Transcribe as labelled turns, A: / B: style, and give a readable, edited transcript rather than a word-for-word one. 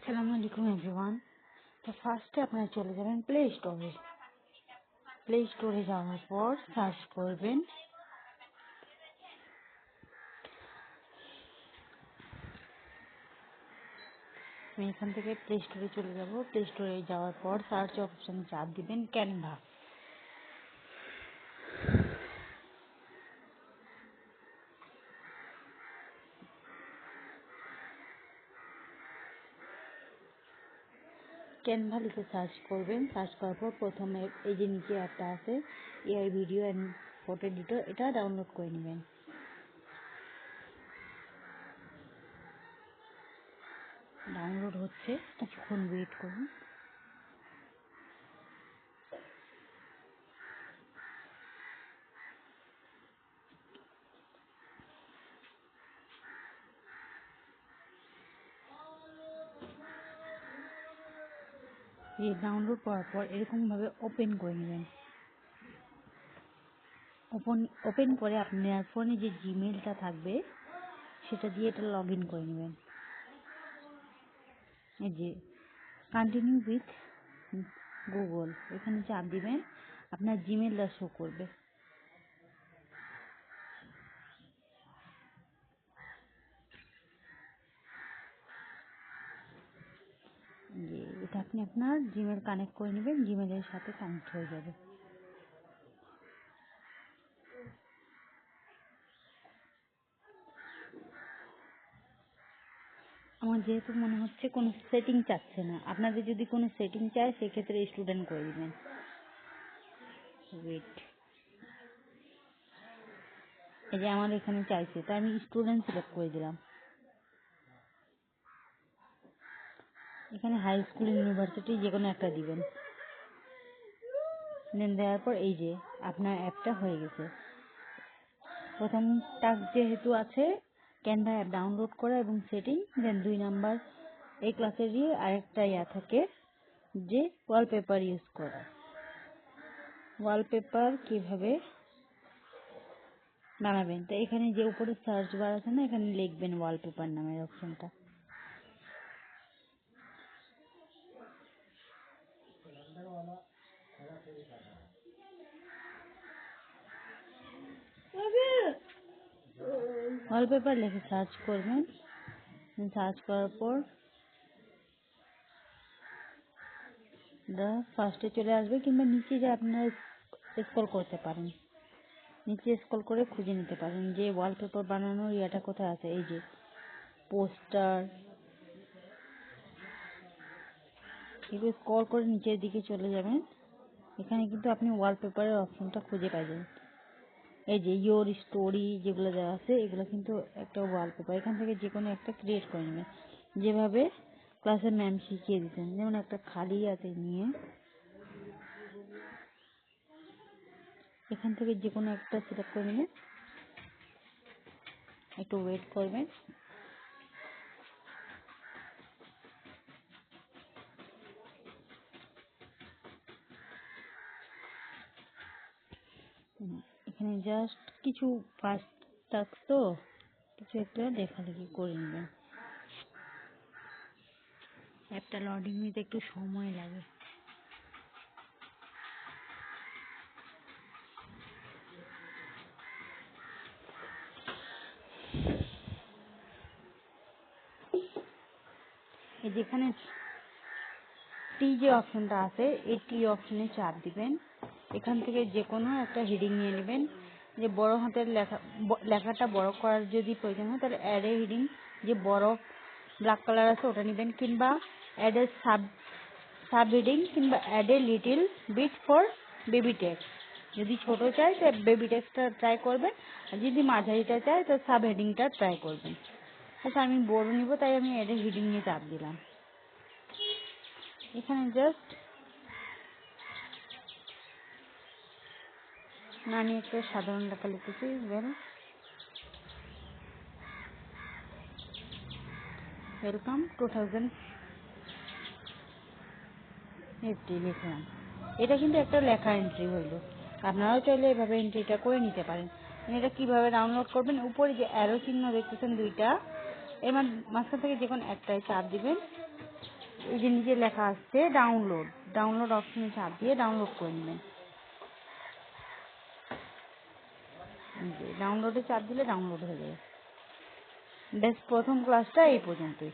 A: আসসালামু আলাইকুম এভরিওয়ান। তো ফার্স্টে আপনারা চলে যাবেন প্লে স্টোরে। প্লে স্টোরে যাওয়ার পর সার্চ করবেন আমি এখান থেকে প্লে স্টোরে চলে যাব। প্লে স্টোরে যাওয়ার পর সার্চ অপশানে চাপ দিবেন ক্যানভা। ক্যানভা লিখে সার্চ করবেন। সার্চ করার পর প্রথমে এই যে নিচে অ্যাপটা আছে AI video and photo editor, এটা ডাউনলোড করে নেবেন। ডাউনলোড হচ্ছে, কিছুক্ষণ ওয়েট করুন। এই ডাউনলোড করার পর এরকমভাবে ওপেন করে নেবেন। ওপেন করে আপনার ফোনে যে জিমেলটা থাকবে সেটা দিয়ে এটা লগ ইন করে নেবেন। এই যে কন্টিনিউ উইথ গুগল, এখানে চাপ দিবেন, আপনার জিমেলটা শো করবে। যে এটা আপনি আপনার জিমেল কানেক্ট করে নেবেন, জিমেলের সাথে কানেক্ট হয়ে যাবে। আমার যেহেতু মনে হচ্ছে কোনো সেটিং চাচ্ছে না, আপনাদের যদি কোনো সেটিং চায় সেক্ষেত্রে স্টুডেন্ট করে দিবেন। ওয়েট, এই যে আমার এখানে চাইছে, তাই আমি স্টুডেন্ট সিলেক্ট করে দিলাম। এখানে হাই স্কুল, ইউনিভার্সিটি যে কোনো একটা দিবেন। দেন দেওয়ার পর এই যে আপনার অ্যাপটা হয়ে গেছে। প্রথম টাস্ক যেহেতু আছে ক্যানভা অ্যাপ ডাউনলোড করা এবং সেটিং, দেন 2 নাম্বার এই ক্লাসেরই আরেকটা থাকে যে ওয়ালপেপার ইউজ করা। ওয়ালপেপার কিভাবে বানাবেন, তো এখানে যে উপরে সার্চ বার আছে না, এখানে লিখবেন ওয়ালপেপার নামের অপশনটা। ওয়ালপেপার লিখে সার্চ করবেন। সার্চ করার পর ফার্স্টে চলে আসবে, কিংবা নিচে যে আপনারা স্ক্রল করতে পারেন, নিচে স্ক্রল করে খুঁজে নিতে পারেন যে ওয়ালপেপার বানানোর ইয়াটা কোথায় আছে। এই যে পোস্টার, এগুলো স্ক্রল করে নিচের দিকে চলে যাবেন। এখানে কিন্তু আপনি ওয়ালপেপারের অপশনটা খুঁজে পাবেন। এই যে ইয়োর স্টোরি যেগুলো দেওয়া আছে, এগুলো কিন্তু একটা ওয়ালপেপার। এখান থেকে যে কোনো একটা ক্রিয়েট করে নেবেন, যেভাবে ক্লাসের ম্যাম শিখিয়ে দিতেন। যেমন একটা খালি আছে নিয়ে এখান থেকে যে কোনো একটা সিলেক্ট করে নেবেন। একটু ওয়েট করবেন। এখানে জাস্ট কিছু ফার্স্ট টাস্ক, তো কিছু একটা লেখালেখি করে নেবেন। অ্যাপটা লোডিং নিতে একটু সময় লাগে। এই যেখানে টি যে অপশনটা আছে, এই টি অপশনে চাপ দিবেন। এখান থেকে যে কোনো একটা হেডিং নিয়ে নেবেন। যে বড় হাতের লেখাটা বড় করার যদি প্রয়োজন হয় তাহলে অ্যাড এ হেডিং, যে বড় ব্ল্যাক কালার আছে ওটা নেবেন, কিংবা অ্যাড এ সাব হেডিং, কিংবা add a little bit for baby text. যদি ছোট চাই তো বেবি টেক্সটটা ট্রাই করবেন, আর যদি মাঝারিটা চাই তো সাব হেডিংটা ট্রাই করবেন। আচ্ছা, আমি বড় নিব, তাই আমি অ্যাড এ হেডিং নিয়ে চাপ দিলাম। এখানে জাস্ট আমি একটা সাধারণ লেখা লিখেছি, ওয়েলকাম 2050 লিখলাম। এটা কিন্তু একটা লেখা এন্ট্রি হইল। আপনারাও চাইলে এভাবে এন্ট্রিটা করে নিতে পারেন। এটা কিভাবে ডাউনলোড করবেন, উপরে যে অ্যারো চিহ্ন দেখতেছেন দুইটা, এর মাঝখান থেকে যে কোনো একটাই চাপ দিবেন। এই যে নিচে লেখা আসছে ডাউনলোড অপশনে চাপ দিয়ে ডাউনলোড করে নেবেন। ডাউনলোডে চাপ দিলে ডাউনলোড হয়ে যাবে। বেশ, প্রথম ক্লাসটা এই পর্যন্তই।